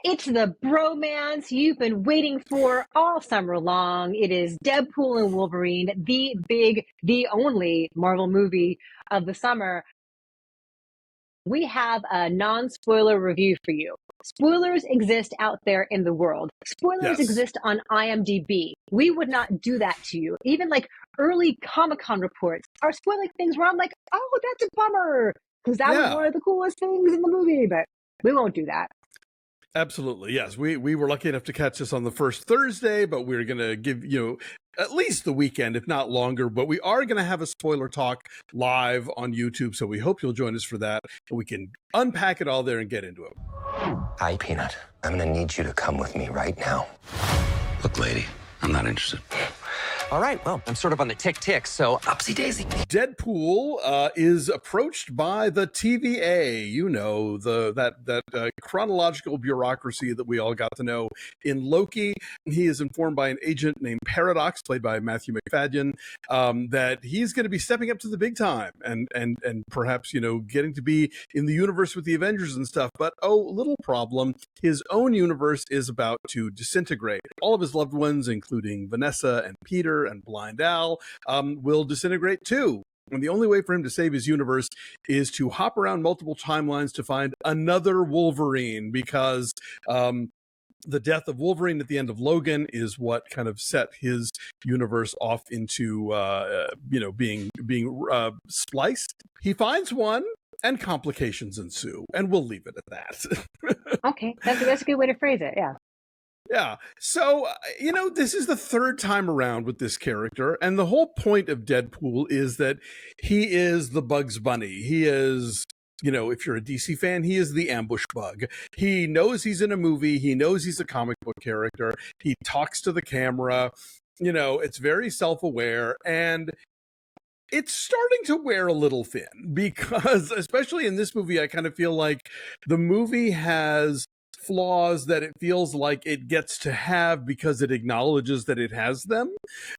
It's the bromance you've been waiting for all summer long. It is Deadpool and Wolverine, the only Marvel movie of the summer. We have a non-spoiler review for you. Spoilers exist out there in the world. Spoilers exist on IMDb. We would not do that to you. Even like early Comic-Con reports are spoiling things where I'm like, oh, that's a bummer, because that was one of the coolest things in the movie, but we won't do that. Absolutely, yes. We were lucky enough to catch this on the first Thursday, but we're going to give you at least the weekend, if not longer. But we are going to have a spoiler talk live on YouTube, so we hope you'll join us for that. And we can unpack it all there and get into it. Hi, Peanut. I'm going to need you to come with me right now. Look, lady, I'm not interested. All right, well, I'm sort of on the tick, so upsy-daisy. Deadpool is approached by the TVA, you know, that chronological bureaucracy that we all got to know in Loki. He is informed by an agent named Paradox, played by Matthew Macfadyen, that he's going to be stepping up to the big time and perhaps, you know, getting to be in the universe with the Avengers and stuff. But, oh, little problem, his own universe is about to disintegrate. All of his loved ones, including Vanessa and Peter and Blind Al, will disintegrate too. And the only way for him to save his universe is to hop around multiple timelines to find another Wolverine, because the death of Wolverine at the end of Logan is what kind of set his universe off into being spliced. He finds one, and complications ensue, and we'll leave it at that. Okay, that's a good way to phrase it. Yeah. Yeah. So, you know, this is the third time around with this character. And the whole point of Deadpool is that he is the Bugs Bunny. He is, you know, if you're a DC fan, he is the ambush bug. He knows he's in a movie. He knows he's a comic book character. He talks to the camera. You know, it's very self-aware. And it's starting to wear a little thin because, especially in this movie, I kind of feel like the movie has flaws that it feels like it gets to have because it acknowledges that it has them.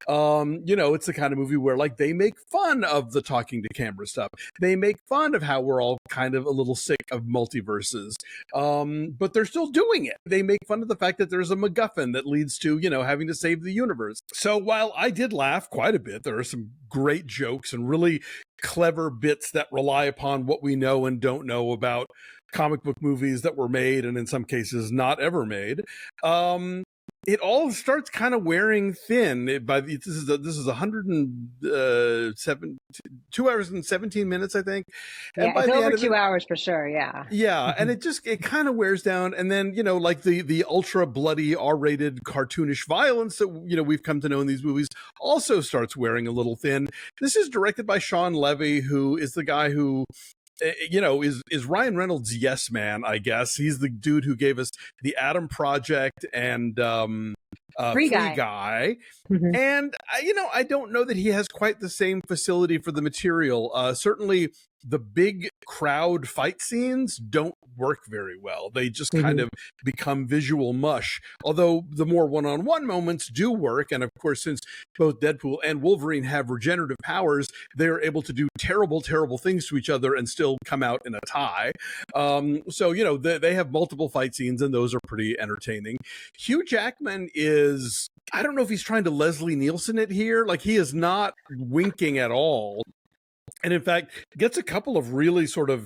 You know, it's the kind of movie where like they make fun of the talking to camera stuff. They make fun of how we're all kind of a little sick of multiverses. But they're still doing it. They make fun of the fact that there's a MacGuffin that leads to, you know, having to save the universe. So while I did laugh quite a bit, there are some great jokes and really clever bits that rely upon what we know and don't know about comic book movies that were made and in some cases not ever made. It all starts kind of wearing thin. This is 2 hours and 17 minutes, I think. And yeah, it's over 2 hours for sure. Yeah. Yeah. And it kind of wears down. And then, you know, like the ultra bloody R-rated cartoonish violence that, you know, we've come to know in these movies also starts wearing a little thin. This is directed by Shawn Levy, who is the guy who, you know, is Ryan Reynolds' yes man, I guess. He's the dude who gave us the Atom Project and Free Guy. Mm-hmm. And, you know, I don't know that he has quite the same facility for the material. Certainly the big crowd fight scenes don't work very well. They just kind of become visual mush. Although the more one-on-one moments do work. And of course, since both Deadpool and Wolverine have regenerative powers, they're able to do terrible, terrible things to each other and still come out in a tie. So, you know, they have multiple fight scenes and those are pretty entertaining. Hugh Jackman is, I don't know if he's trying to Leslie Nielsen it here. Like, he is not winking at all. And in fact, gets a couple of really sort of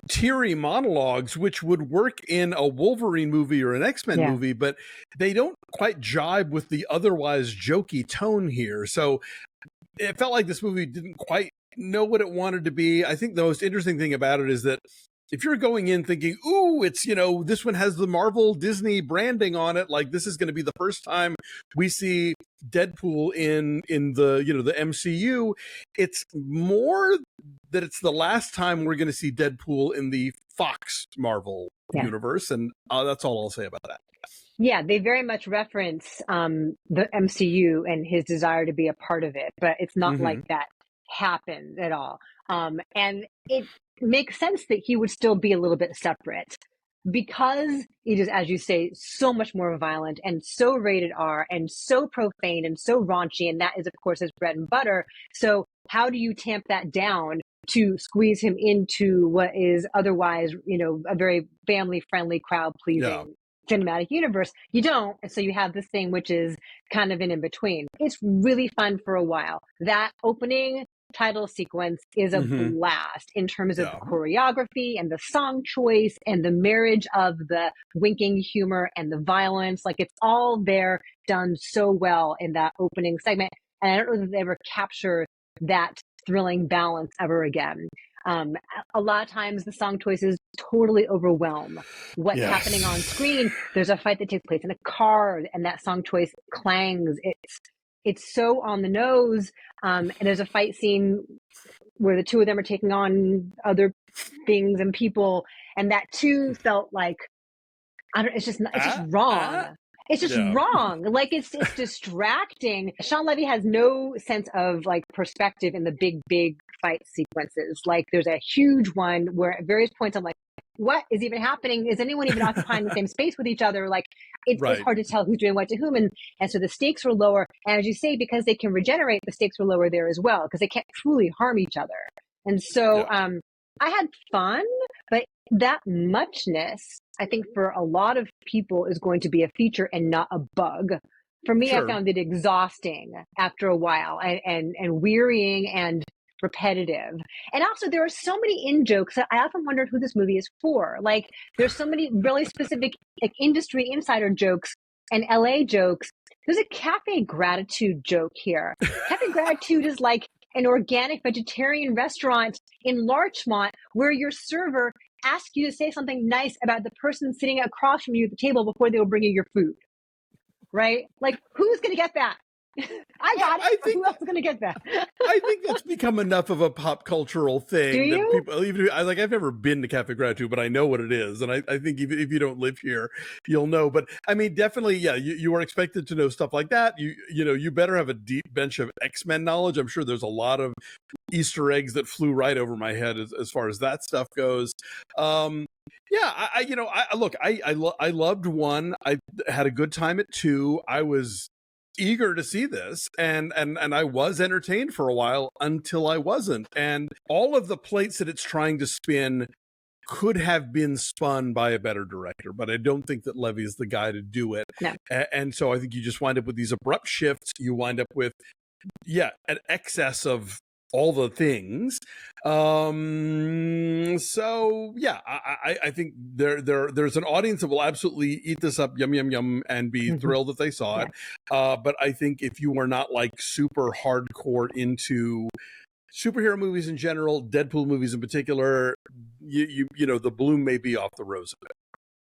teary monologues, which would work in a Wolverine movie or an X-Men movie, but they don't quite jibe with the otherwise jokey tone here. So it felt like this movie didn't quite know what it wanted to be. I think the most interesting thing about it is that if you're going in thinking, ooh, it's, you know, this one has the Marvel Disney branding on it, like this is going to be the first time we see Deadpool in the, you know, the MCU, it's more that it's the last time we're going to see Deadpool in the Fox Marvel universe. And that's all I'll say about that. Yeah, they very much reference the MCU and his desire to be a part of it, but it's not like that happened at all. And it makes sense that he would still be a little bit separate because it is, as you say, so much more violent and so rated R and so profane and so raunchy. And that is, of course, his bread and butter. So how do you tamp that down to squeeze him into what is otherwise, you know, a very family friendly, crowd pleasing cinematic universe. You don't. And so you have this thing which is kind of an in-between. It's really fun for a while. That opening title sequence is a blast in terms of the choreography and the song choice and the marriage of the winking humor and the violence. Like, it's all there, done so well in that opening segment. And I don't know that they ever capture that thrilling balance ever again. A lot of times the song choices totally overwhelm what's happening on screen. There's a fight that takes place in a car and that song choice clangs. It's so on the nose. And there's a fight scene where the two of them are taking on other things and people. And that too felt like, it's just wrong. It's just wrong. Like, it's distracting. Shawn Levy has no sense of like perspective in the big fight sequences. Like, there's a huge one where at various points I'm like, what is even happening? Is anyone even occupying the same space with each other? Like, it's hard to tell who's doing what to whom. And so the stakes were lower. And as you say, because they can regenerate, the stakes were lower there as well, because they can't truly harm each other. And so I had fun, but that muchness, I think for a lot of people, is going to be a feature and not a bug. For me, I found it exhausting after a while and wearying and repetitive. And also, there are so many in-jokes that I often wondered who this movie is for. Like, there's so many really specific like industry insider jokes and LA jokes. There's a Cafe Gratitude joke here. Cafe Gratitude is like an organic vegetarian restaurant in Larchmont where your server asks you to say something nice about the person sitting across from you at the table before they will bring you your food. Like, who's going to get that? I got it. Who else is going to get that? I think that's become enough of a pop cultural thing. Do you? That people, even I've never been to Cafe Gratitude, but I know what it is, and I think if you don't live here, you'll know. But I mean, definitely, you are expected to know stuff like that. You better have a deep bench of X-Men knowledge. I'm sure there's a lot of Easter eggs that flew right over my head as far as that stuff goes. I loved one. I had a good time at two. I was eager to see this, and I was entertained for a while until I wasn't. And all of the plates that it's trying to spin could have been spun by a better director, but I don't think that Levy is the guy to do it. No. And so I think you just wind up with these abrupt shifts. You wind up with an excess of all the things. I think there's an audience that will absolutely eat this up, yum, yum, yum, and be thrilled if they saw it. But I think if you are not like super hardcore into superhero movies in general, Deadpool movies in particular, you know, the bloom may be off the rose of it.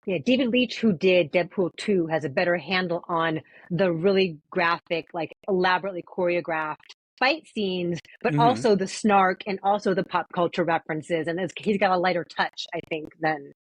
Yeah, David Leitch, who did Deadpool 2, has a better handle on the really graphic, like elaborately choreographed fight scenes, but also the snark and also the pop culture references. And he's got a lighter touch, I think, than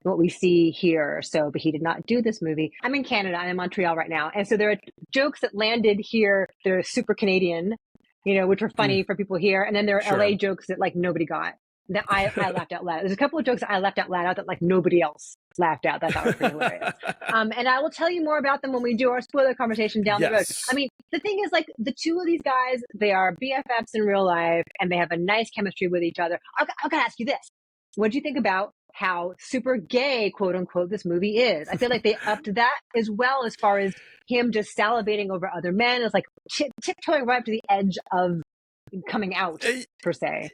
what we see here. So, but he did not do this movie. I'm in Canada. I'm in Montreal right now. And so there are jokes that landed here. They're super Canadian, you know, which were funny for people here. And then there are LA jokes that like nobody got, that I laughed out loud. There's a couple of jokes that I laughed out loud that like nobody else laughed out. That I thought was pretty hilarious. And I will tell you more about them when we do our spoiler conversation down the road. I mean, the thing is, like, the two of these guys, they are BFFs in real life and they have a nice chemistry with each other. I'm going to ask you this. What do you think about how super gay, quote unquote, this movie is? I feel like they upped that as well, as far as him just salivating over other men. It's like tiptoeing right up to the edge of coming out, per se.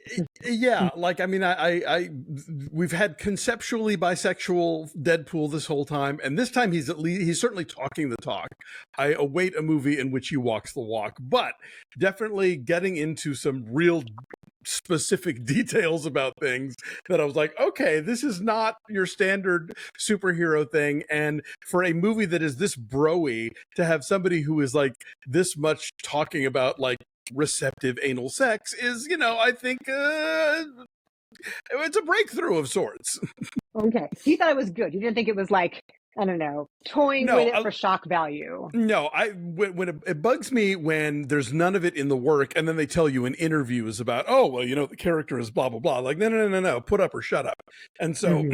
Like, I mean, we've had conceptually bisexual Deadpool this whole time, and this time he's certainly talking the talk. I await a movie in which he walks the walk, but definitely getting into some real specific details about things that I was like, okay, this is not your standard superhero thing. And for a movie that is this bro-y, to have somebody who is like this much talking about like receptive anal sex is, you know, I think it's a breakthrough of sorts. Okay. You thought it was good. You didn't think it was like, I don't know, toying with it for shock value. No, when it bugs me when there's none of it in the work, and then they tell you in interviews about, oh, well, you know, the character is blah, blah, blah. Like, no, put up or shut up. And so,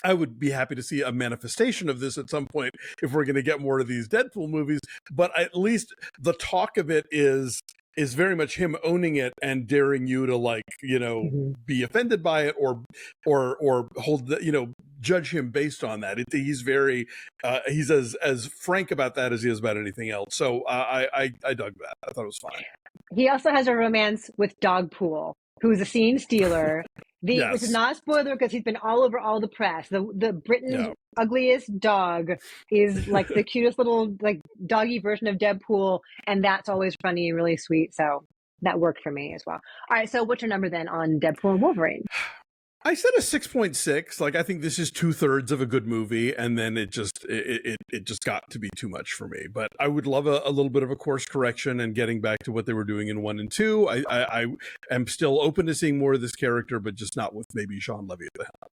I would be happy to see a manifestation of this at some point if we're going to get more of these Deadpool movies. But at least the talk of it is is very much him owning it and daring you to, like, you know, be offended by it or hold the, you know, judge him based on that. He's very he's as frank about that as he is about anything else. So I dug that. I thought it was fine. He also has a romance with Dogpool, who's a scene stealer. Which is not a spoiler because he's been all over all the press. The Britain's ugliest dog is like the cutest little like doggy version of Deadpool, and that's always funny and really sweet. So that worked for me as well. All right, so what's your number then on Deadpool and Wolverine? I said a 6.6. Like, I think this is 2/3 of a good movie, and then it just got to be too much for me. But I would love a little bit of a course correction and getting back to what they were doing in 1 and 2. I am still open to seeing more of this character, but just not with maybe Shawn Levy at the helm.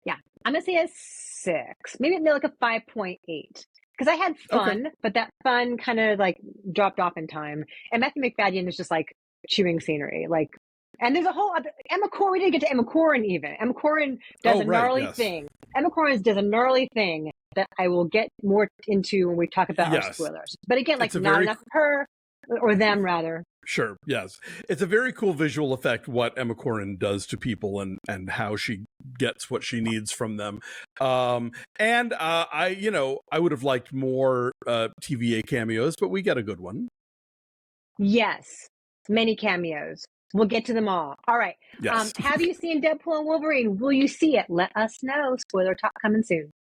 Yeah, I'm gonna say a 6, maybe like a 5.8. Because I had fun, but that fun kind of like dropped off in time. And Matthew Macfadyen is just like chewing scenery, like. And there's a whole other Emma Corrin. We didn't get to Emma Corrin even. Emma Corrin does a gnarly thing. Emma Corrin does a gnarly thing that I will get more into when we talk about our spoilers. But again, like not enough of her or them rather. Sure. Yes. It's a very cool visual effect what Emma Corrin does to people and how she gets what she needs from them. And I would have liked more TVA cameos, but we get a good one. Yes. Many cameos. We'll get to them all. All right. Yes. Have you seen Deadpool and Wolverine? Will you see it? Let us know. Spoiler talk coming soon.